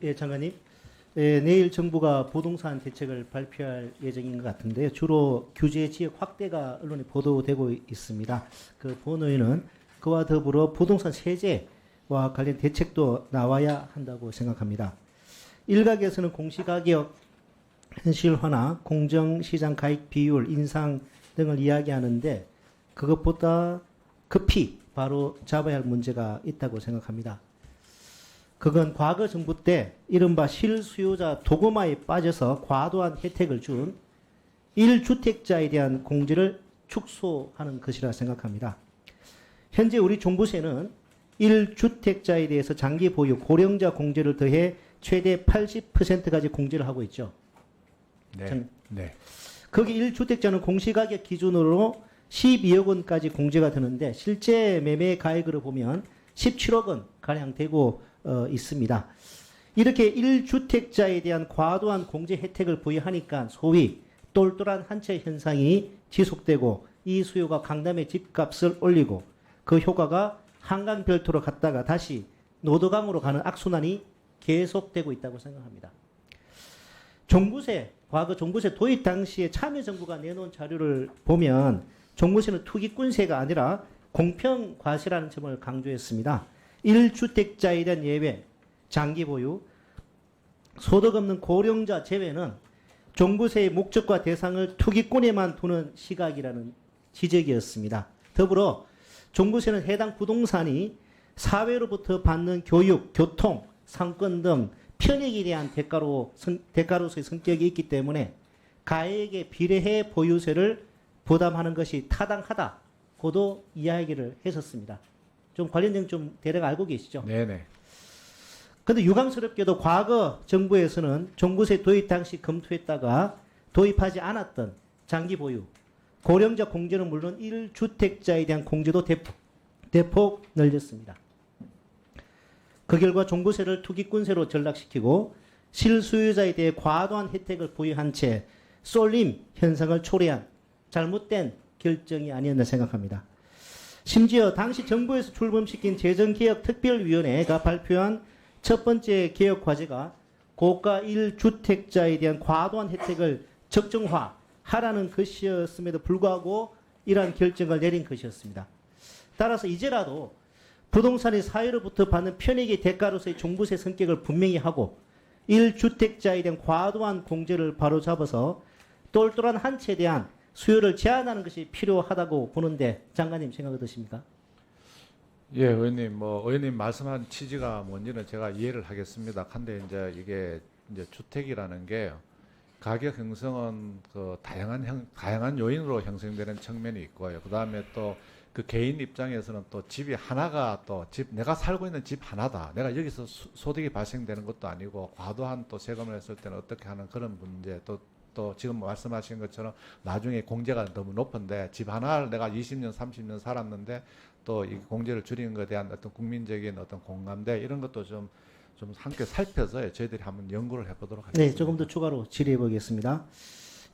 예, 장관님. 예, 내일 정부가 부동산 대책을 발표할 예정인 것 같은데요. 주로 규제 지역 확대가 언론에 보도되고 있습니다. 그 본의는 그와 더불어 부동산 세제와 관련 대책도 나와야 한다고 생각합니다. 일각에서는 공시가격 현실화나 공정시장 가입 비율 인상 등을 이야기하는데 그것보다 급히 바로 잡아야 할 문제가 있다고 생각합니다. 그건 과거 정부 때 이른바 실수요자 도구마에 빠져서 과도한 혜택을 준 1주택자에 대한 공제를 축소하는 것이라 생각합니다. 현재 우리 종부세는 1주택자에 대해서 장기 보유 고령자 공제를 더해 최대 80%까지 공제를 하고 있죠. 네. 네. 거기 1주택자는 공시가격 기준으로 12억 원까지 공제가 되는데 실제 매매 가액으로 보면 17억 원 가량 되고 있습니다. 이렇게 1주택자에 대한 과도한 공제 혜택을 부여하니까 소위 똘똘한 한 채 현상이 지속되고 이 수요가 강남의 집값을 올리고 그 효과가 한강 별도로 갔다가 다시 노도강으로 가는 악순환이 계속되고 있다고 생각합니다. 종부세, 과거 종부세 도입 당시에 참여정부가 내놓은 자료를 보면 종부세는 투기꾼세가 아니라 공평과세라는 점을 강조했습니다. 1주택자에 대한 예외, 장기 보유, 소득 없는 고령자 제외는 종부세의 목적과 대상을 투기꾼에만 두는 시각이라는 지적이었습니다. 더불어 종부세는 해당 부동산이 사회로부터 받는 교육, 교통, 상권 등 편익에 대한 대가로서의 성격이 있기 때문에 가액에 비례해 보유세를 부담하는 것이 타당하다고도 이야기를 했었습니다. 좀 관련된 좀 대략 알고 계시죠? 네네. 그런데 유감스럽게도 과거 정부에서는 종부세 도입 당시 검토했다가 도입하지 않았던 장기 보유, 고령자 공제는 물론 1주택자에 대한 공제도 대폭 늘렸습니다. 그 결과 종부세를 투기꾼세로 전락시키고 실수요자에 대해 과도한 혜택을 부여한 채 쏠림 현상을 초래한 잘못된 결정이 아니었나 생각합니다. 심지어 당시 정부에서 출범시킨 재정개혁특별위원회가 발표한 첫 번째 개혁 과제가 고가 1주택자에 대한 과도한 혜택을 적정화하라는 것이었음에도 불구하고 이러한 결정을 내린 것이었습니다. 따라서 이제라도 부동산이 사회로부터 받는 편익의 대가로서의 종부세 성격을 분명히 하고 1주택자에 대한 과도한 공제를 바로잡아서 똘똘한 한 채에 대한 수요를 제한하는 것이 필요하다고 보는데 장관님 생각 어떠십니까? 예, 의원님, 의원님 말씀한 취지가 뭔지는 제가 이해를 하겠습니다. 근데 이제 이게 이제 주택이라는 게 가격 형성은 그 다양한 요인으로 형성되는 측면이 있고요. 그 다음에 또 그 개인 입장에서는 또 집이 하나가 내가 살고 있는 집 하나다. 내가 여기서 소득이 발생되는 것도 아니고 과도한 또 세금을 했을 때는 어떻게 하는 그런 문제 또 지금 말씀하신 것처럼 나중에 공제가 너무 높은데 집 하나를 내가 20년, 30년 살았는데 또 이 공제를 줄이는 것에 대한 어떤 국민적인 어떤 공감대 이런 것도 좀 함께 살펴서 저희들이 한번 연구를 해보도록 하겠습니다. 네, 조금 더 추가로 질의해 보겠습니다.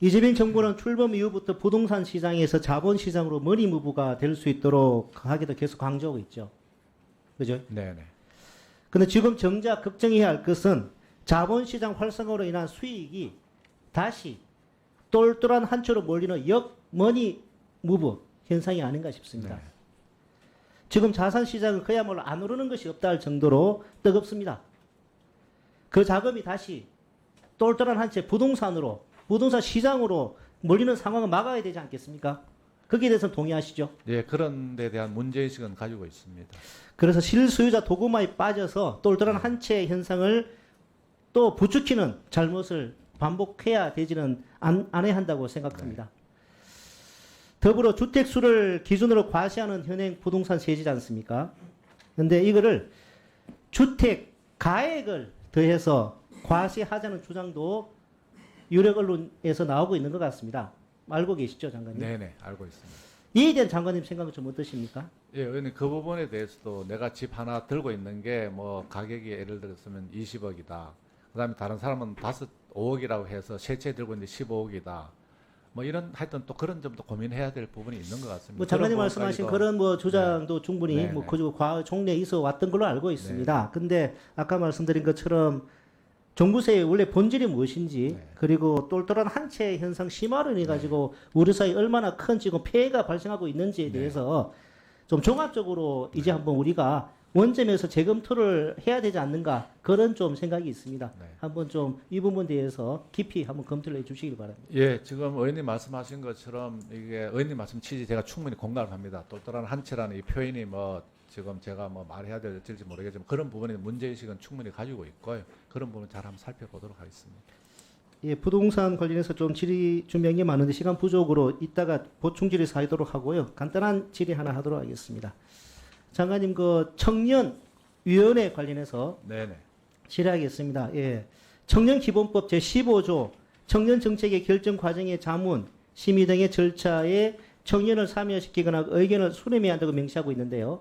이재명 정부는 출범 이후부터 부동산 시장에서 자본시장으로 머니무브가 될 수 있도록 하기도 계속 강조하고 있죠. 그죠? 네네. 근데 지금 정작 걱정해야 할 것은 자본시장 활성화로 인한 수익이 다시 똘똘한 한 채로 몰리는 역머니 무브 현상이 아닌가 싶습니다. 네. 지금 자산시장은 그야말로 안 오르는 것이 없다 할 정도로 뜨겁습니다. 그 자금이 다시 똘똘한 한 채 부동산 시장으로 몰리는 상황을 막아야 되지 않겠습니까? 거기에 대해서는 동의하시죠? 예, 그런 데 대한 문제의식은 가지고 있습니다. 그래서 실수요자 도구마에 빠져서 똘똘한 한 채 현상을 또 부추기는 잘못을 반복해야 되지는 않아야 한다고 생각합니다. 네. 더불어 주택수를 기준으로 과세하는 현행 부동산 세제지 않습니까? 그런데 이거를 주택 가액을 더해서 과세하자는 주장도 유력 언론에서 나오고 있는 것 같습니다. 알고 계시죠, 장관님? 네네, 알고 있습니다. 이에 대한 장관님 생각은 좀 어떠십니까? 예, 의원님 그 부분에 대해서도 내가 집 하나 들고 있는 게 가격이 예를 들었으면 20억이다. 그다음에 다른 사람은 5억이라고 해서 세 채 들고 있는데 15억이다. 이런 하여튼 또 그런 점도 고민해야 될 부분이 있는 것 같습니다. 장관님 말씀하신 그런 주장도 충분히 네네. 종래에 있어 왔던 걸로 알고 있습니다. 근데 아까 말씀드린 것처럼 종부세의 원래 본질이 무엇인지 네. 그리고 똘똘한 한 채 현상 심화로 인해 가지고 우리 사회에 얼마나 큰 지금 폐해가 발생하고 있는지에 대해서 좀 종합적으로 이제 한번 우리가 원점에서 재검토를 해야 되지 않는가 그런 좀 생각이 있습니다. 네. 한번 좀 이 부분에 대해서 깊이 한번 검토를 해주시길 바랍니다. 예, 지금 의원님 말씀하신 것처럼 이게 의원님 말씀 취지 제가 충분히 공감을 합니다. 똘똘한 한 채라는 이 표현이 뭐 지금 제가 뭐 말해야 될지 모르겠지만 그런 부분에 문제의식은 충분히 가지고 있고요. 그런 부분 잘 한번 살펴보도록 하겠습니다. 예, 부동산 관련해서 좀 질의 준비한 게 많은데 시간 부족으로 이따가 보충 질의 사도록 하고요. 간단한 질의 하나 하도록 하겠습니다. 장관님 그 청년위원회 관련해서 네네. 질의하겠습니다. 예. 청년기본법 제15조 청년정책의 결정 과정의 자문, 심의 등의 절차에 청년을 참여시키거나 의견을 수렴해야 한다고 명시하고 있는데요.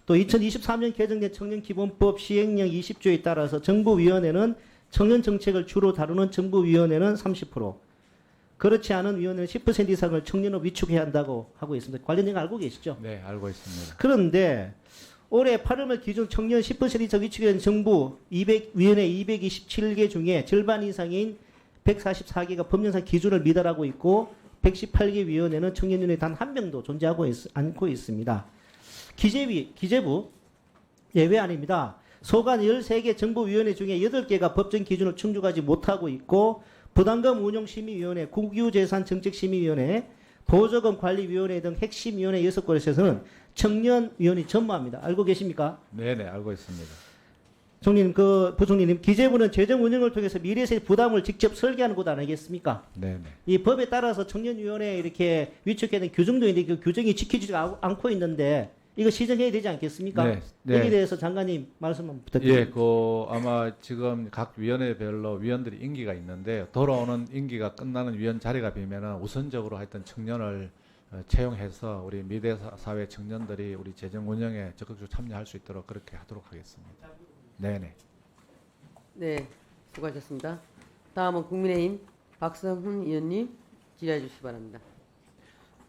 또 2023년 개정된 청년기본법 시행령 20조에 따라서 정부위원회는 청년정책을 주로 다루는 정부위원회는 30%, 그렇지 않은 위원회는 10% 이상을 청년으로 위축해야 한다고 하고 있습니다. 관련 내용 알고 계시죠? 네, 알고 있습니다. 그런데 올해 8월 기준 청년 10% 이상 위축된 정부 위원회 227개 중에 절반 이상인 144개가 법령상 기준을 미달하고 있고 118개 위원회는 청년위원회 단 한 명도 존재하고 않고 있습니다. 기재부 예외 아닙니다. 소관 13개 정부위원회 중에 8개가 법정 기준을 충족하지 못하고 있고 부담금 운용심의위원회, 국유재산정책심의위원회, 보조금 관리위원회 등 핵심위원회 6곳에서는 청년위원회 전무합니다. 알고 계십니까? 네네, 알고 있습니다. 총리님, 부총리님, 기재부는 재정 운영을 통해서 미래세의 부담을 직접 설계하는 곳 아니겠습니까? 네네. 이 법에 따라서 청년위원회에 이렇게 위촉해야 규정도 있는데 그 규정이 지켜지지 않고 있는데 이거 시정해야 되지 않겠습니까? 네, 네. 여기에 대해서 장관님 말씀 한번 부탁드립니다. 예, 그 아마 지금 각 위원회별로 위원들이 임기가 있는데 돌아오는 임기가 끝나는 위원 자리가 비면은 우선적으로 하여튼 청년을 채용해서 우리 미래 사회 청년들이 우리 재정 운영에 적극적으로 참여할 수 있도록 그렇게 하도록 하겠습니다. 네네. 네, 수고하셨습니다. 다음은 국민의힘 박성훈 의원님 질의해 주시기 바랍니다.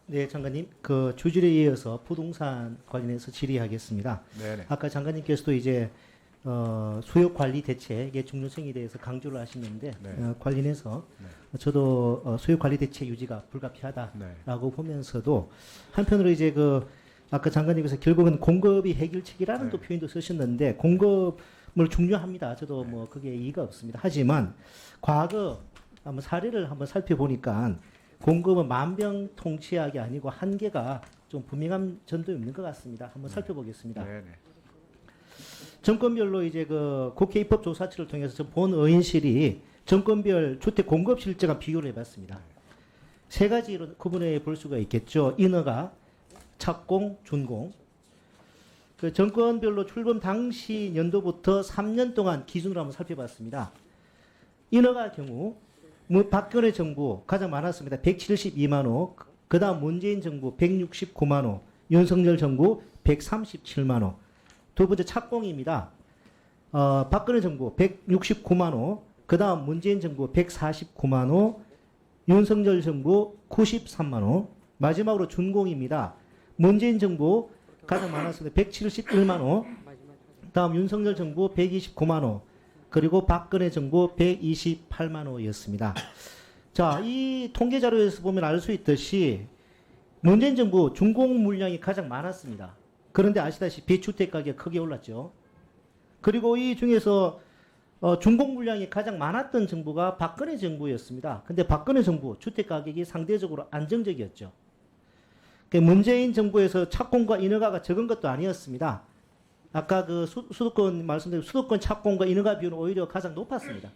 네, 장관님. 그 주질에 이어서 부동산 관련해서 질의하겠습니다. 네네. 아까 장관님께서도 이제 수요 관리 대책의 중요성에 대해서 강조를 하시는데 네. 관련해서 저도 수요 관리 대책 유지가 불가피하다라고 네. 보면서도 한편으로 이제 그 아까 장관님께서 결국은 공급이 해결책이라는 네. 또 표현도 쓰셨는데 공급을 중요합니다. 저도 뭐 그게 이의가 없습니다. 하지만 과거 한번 사례를 한번 살펴보니까 공급은 만병통치약이 아니고 한계가 좀 분명한 점도 있는 것 같습니다. 한번 살펴보겠습니다. 네네. 정권별로 이제 그 국회 입법조사처를 통해서 본 의원실이 정권별 주택 공급 실적과 비교를 해봤습니다. 세 가지로 구분해 볼 수가 있겠죠. 인허가, 착공, 준공. 그 정권별로 출범 당시 연도부터 3년 동안 기준으로 한번 살펴봤습니다. 인허가 경우 박근혜 정부 가장 많았습니다. 172만 호. 그 다음 문재인 정부 169만 호. 윤석열 정부 137만 호. 두 번째 착공입니다. 박근혜 정부 169만 호. 그 다음 문재인 정부 149만 호. 윤석열 정부 93만 호. 마지막으로 준공입니다. 문재인 정부 가장 많았습니다. 171만 호. 다음 윤석열 정부 129만 호. 그리고 박근혜 정부 128만 호였습니다. 자, 이 통계 자료에서 보면 알 수 있듯이 문재인 정부 준공 물량이 가장 많았습니다. 그런데 아시다시피 주택 가격 크게 올랐죠. 그리고 이 중에서 준공 물량이 가장 많았던 정부가 박근혜 정부였습니다. 근데 박근혜 정부 주택 가격이 상대적으로 안정적이었죠. 문재인 정부에서 착공과 인허가가 적은 것도 아니었습니다. 아까 그 수도권 말씀드린 수도권 착공과 인허가 비율은 오히려 가장 높았습니다.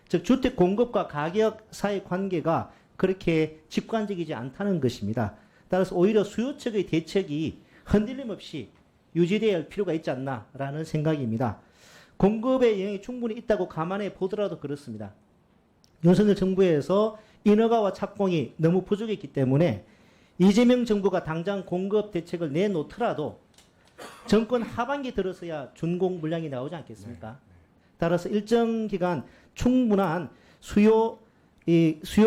즉 주택 공급과 가격 사이 관계가 그렇게 직관적이지 않다는 것입니다. 따라서 오히려 수요 측의 대책이 흔들림 없이 유지되어야 할 필요가 있지 않나라는 생각입니다. 공급의 영향이 충분히 있다고 감안해 보더라도 그렇습니다. 윤석열 정부에서 인허가와 착공이 너무 부족했기 때문에 이재명 정부가 당장 공급 대책을 내놓더라도 정권 하반기 들어서야 준공 물량이 나오지 않겠습니까? 따라서 일정 기간 충분한 수요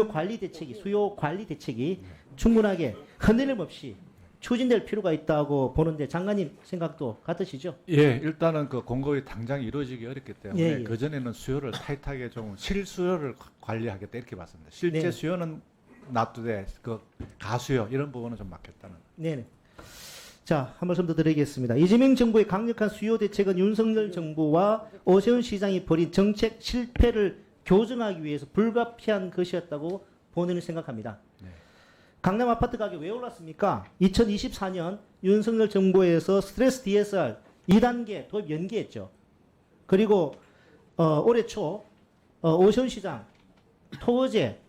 관리 대책이 충분하게 흔들림 없이 추진될 필요가 있다고 보는데 장관님 생각도 같으시죠? 예, 일단은 그 공급이 당장 이루어지기 어렵기 때문에 예, 예. 그 전에는 수요를 타이트하게 좀 실수요를 관리하겠다 이렇게 봤습니다. 실제 네. 수요는 놔두되 그 가수요 이런 부분은 좀 막겠다는. 네네. 자, 한 말씀 더 드리겠습니다. 이재명 정부의 강력한 수요 대책은 윤석열 정부와 오세훈 시장이 벌인 정책 실패를 교정하기 위해서 불가피한 것이었다고 본인은 생각합니다. 네. 강남 아파트 가격 왜 올랐습니까? 2024년 윤석열 정부에서 스트레스 DSR 2단계 도입 연기했죠. 그리고 올해 초 오세훈 시장 토어제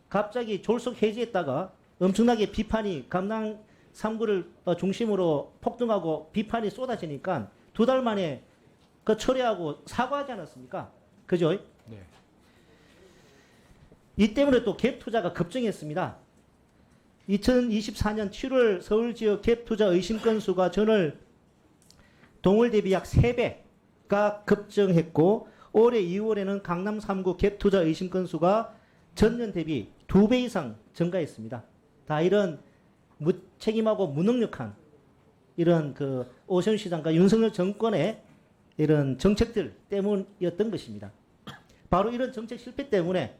갑자기 졸속 해지했다가 엄청나게 비판이 강남 3구를 중심으로 폭등하고 비판이 쏟아지니까 2달 만에 그 철회하고 사과하지 않았습니까? 그죠? 네. 이 때문에 또 갭 투자가 급증했습니다. 2024년 7월 서울 지역 갭 투자 의심 건수가 전월 동월 대비 약 3배가 급증했고 올해 2월에는 강남 3구 갭 투자 의심 건수가 전년 대비 2배 이상 증가했습니다. 다 이런 무책임하고 무능력한 이런 그 오세훈 시장과 윤석열 정권의 이런 정책들 때문이었던 것입니다. 바로 이런 정책 실패 때문에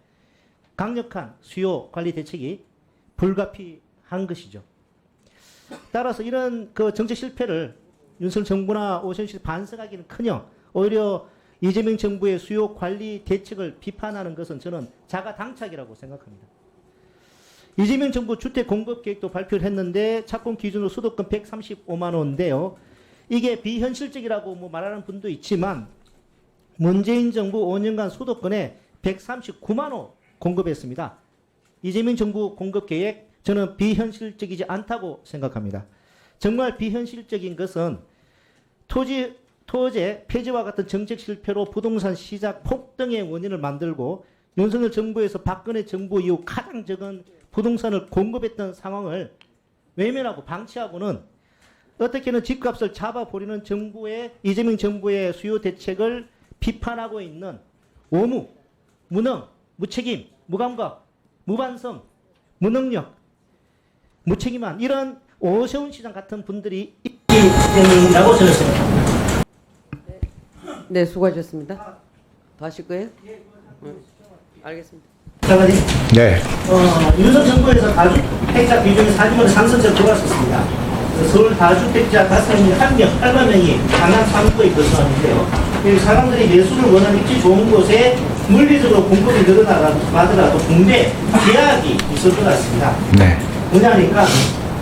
강력한 수요 관리 대책이 불가피한 것이죠. 따라서 이런 그 정책 실패를 윤석열 정부나 오세훈 씨 반성하기는커녕 오히려 이재명 정부의 수요 관리 대책을 비판하는 것은 저는 자가당착이라고 생각합니다. 이재명 정부 주택 공급 계획도 발표를 했는데 착공 기준으로 수도권 135만 원인데요. 이게 비현실적이라고 뭐 말하는 분도 있지만 문재인 정부 5년간 수도권에 139만 호 공급했습니다. 이재명 정부 공급 계획 저는 비현실적이지 않다고 생각합니다. 정말 비현실적인 것은 토제 폐지와 같은 정책 실패로 부동산 시장 폭등의 원인을 만들고 윤석열 정부에서 박근혜 정부 이후 가장 적은 부동산을 공급했던 상황을 외면하고 방치하고는 어떻게는 집값을 잡아버리는 이재명 정부의 수요 대책을 비판하고 있는 오무, 무능, 무책임, 무감각, 무반성, 무능력, 무책임한 이런 오세훈 시장 같은 분들이 있기 때문이라고 저는 생각합니다. 네, 수고하셨습니다. 더 하실 거예요? 알겠습니다. 장관님, 네. 윤석 정부에서 다주택자 비중이 40% 상승세로 돌아섰습니다. 서울 다주택자 5명이 8만 명이 강남 3구에 거주하는데요. 이 사람들이 매수를 원하는 입지 좋은 곳에 물리적으로 공급이 늘어나더라도 공대 제약이 있을 것 같습니다. 네. 뭐냐니까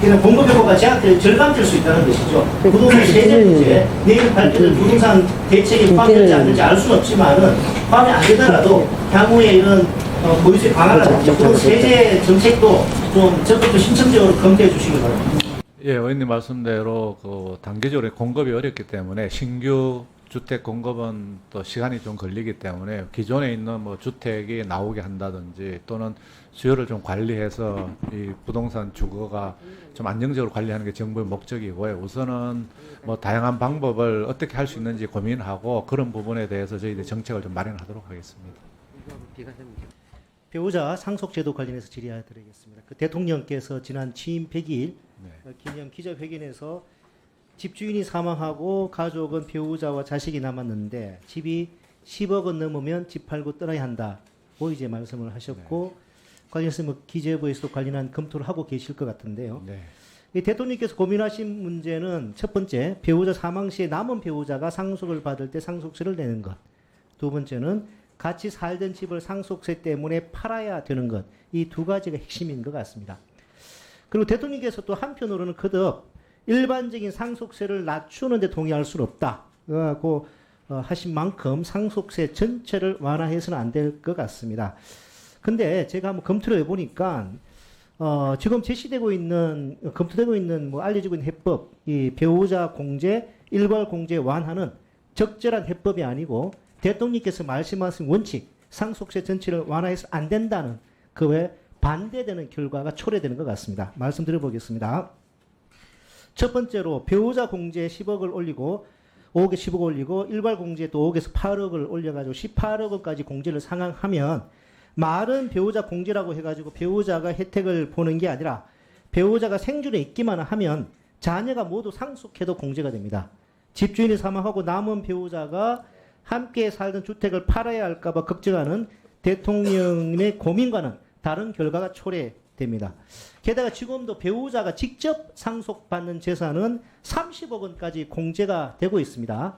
이런 공급 효과가 제약될 절감될 수 있다는 것이죠. 부동산 세제 문제, 내일 발표될 부동산 대책이 포함되지 않는지 알 수는 없지만은 포함이 안 되더라도 향후에 이런 보유세 강화라든지 그런 세제 정책도 좀 적극적으로 신청적으로 검토해 주시기 바랍니다. 예, 의원님 말씀대로 그 단계적으로 공급이 어렵기 때문에 신규 주택 공급은 또 시간이 좀 걸리기 때문에 기존에 있는 뭐 주택이 나오게 한다든지 또는 수요를 좀 관리해서 이 부동산 주거가 좀 안정적으로 관리하는 게 정부의 목적이고요. 우선은 뭐 다양한 방법을 어떻게 할 수 있는지 고민하고 그런 부분에 대해서 저희들 정책을 좀 마련하도록 하겠습니다. 배우자 상속제도 관련해서 질의드리겠습니다. 그 대통령께서 지난 취임 100일 네. 기념 기자회견에서 집주인이 사망하고 가족은 배우자와 자식이 남았는데 집이 10억 원 넘으면 집 팔고 떠나야 한다고 이제 말씀을 하셨고 관련해서 뭐 기재부에서도 관련한 검토를 하고 계실 것 같은데요. 네. 이 대통령께서 고민하신 문제는 첫 번째 배우자 사망 시에 남은 배우자가 상속을 받을 때 상속세를 내는 것. 두 번째는 같이 살던 집을 상속세 때문에 팔아야 되는 것. 이 두 가지가 핵심인 것 같습니다. 그리고 대통령께서 또 한편으로는 거듭 일반적인 상속세를 낮추는데 동의할 수는 없다. 하신 만큼 상속세 전체를 완화해서는 안 될 것 같습니다. 근데 제가 한번 검토를 해보니까 지금 검토되고 있는 뭐 알려지고 있는 해법, 이 배우자 공제, 일괄 공제 완화는 적절한 해법이 아니고 대통령께서 말씀하신 원칙, 상속세 전체를 완화해서 안 된다는 그 외 반대되는 결과가 초래되는 것 같습니다. 말씀드려보겠습니다. 첫 번째로 배우자 공제 10억을 올리고 5억에 10억 올리고 일괄 공제 또 5억에서 8억을 올려가지고 18억 원까지 공제를 상향하면 말은 배우자 공제라고 해가지고 배우자가 혜택을 보는 게 아니라 배우자가 생존에 있기만 하면 자녀가 모두 상속해도 공제가 됩니다. 집주인이 사망하고 남은 배우자가 함께 살던 주택을 팔아야 할까봐 걱정하는 대통령의 고민과는 다른 결과가 초래됩니다. 게다가 지금도 배우자가 직접 상속받는 재산은 30억 원까지 공제가 되고 있습니다.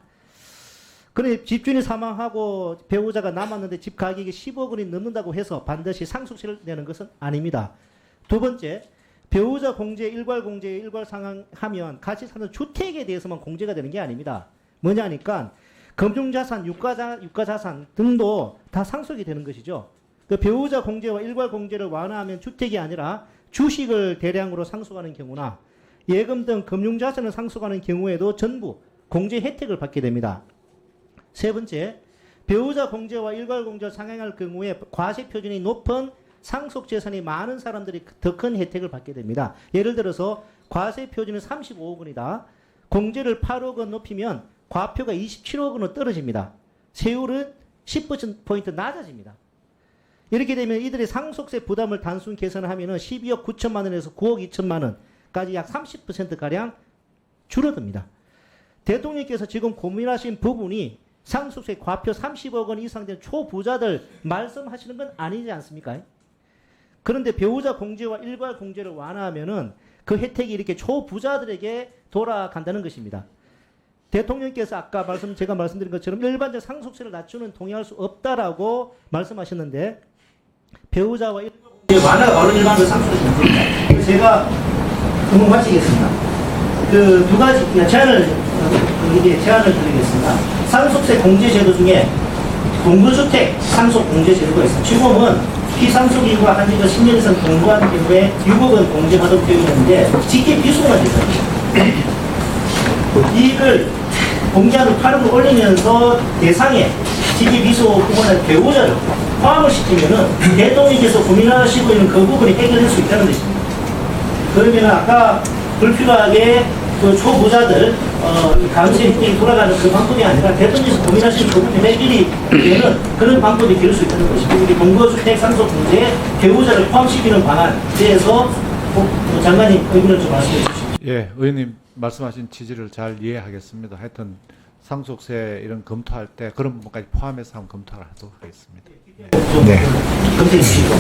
그런데 집주인이 사망하고 배우자가 남았는데 집 가격이 10억 원이 넘는다고 해서 반드시 상속세를 내는 것은 아닙니다. 두 번째, 배우자 공제, 일괄 공제, 일괄 상환하면 같이 사는 주택에 대해서만 공제가 되는 게 아닙니다. 뭐냐니까 금융자산, 유가자산 등도 다 상속이 되는 것이죠. 그 배우자 공제와 일괄 공제를 완화하면 주택이 아니라 주식을 대량으로 상속하는 경우나 예금 등 금융자산을 상속하는 경우에도 전부 공제 혜택을 받게 됩니다. 세 번째, 배우자 공제와 일괄 공제를 상향할 경우에 과세 표준이 높은 상속 재산이 많은 사람들이 더 큰 혜택을 받게 됩니다. 예를 들어서 과세 표준은 35억 원이다. 공제를 8억 원 높이면 과표가 27억 원으로 떨어집니다. 세율은 10%포인트 낮아집니다. 이렇게 되면 이들의 상속세 부담을 단순 계산하면 12억 9천만 원에서 9억 2천만 원까지 약 30%가량 줄어듭니다. 대통령께서 지금 고민하신 부분이 상속세 과표 30억 원 이상 된 초부자들 말씀하시는 건 아니지 않습니까? 그런데 배우자 공제와 일괄 공제를 완화하면은 그 혜택이 이렇게 초부자들에게 돌아간다는 것입니다. 대통령께서 아까 제가 말씀드린 것처럼 일반적 상속세를 낮추는 동의할 수 없다라고 말씀하셨는데 배우자와 일괄 공제 완화가 바로 일반적 상속세 문제입니다. 제가 질문 마치겠습니다. 그 두 가지 제안을 드리겠습니다. 상속세 공제 제도 중에 동거주택 상속 공제 제도가 있습니다. 지금은 피상속인과 한 지가 10년 이상 동거한 경우에 6억 원 공제하도록 되어 있는데 직계 비속만 되잖아요. 이익을 공제하는 8억을 올리면서 대상에 직계 비속 후보는 배우자를 포함을 시키면은 대통령께서 고민하시고 있는 그 부분이 해결될 수 있다는 것입니다. 그러면 아까 불필요하게 그 초부자들 감세 혜택이 돌아가는 그 방법이 아니라 대통령께서 고민하시는 그 부분이 해결이 되는 그런 방법이 될 수 있다는 것입니다. 우리 동거주택 상속 문제에 배우자를 포함시키는 방안에 대해서 장관님 의견을 좀 말씀해 주시죠. 예, 의원님 말씀하신 취지를 잘 이해하겠습니다. 하여튼 상속세 이런 검토할 때 그런 부분까지 포함해서 한번 검토를 하도록 하겠습니다. 좀 검토해 주시고.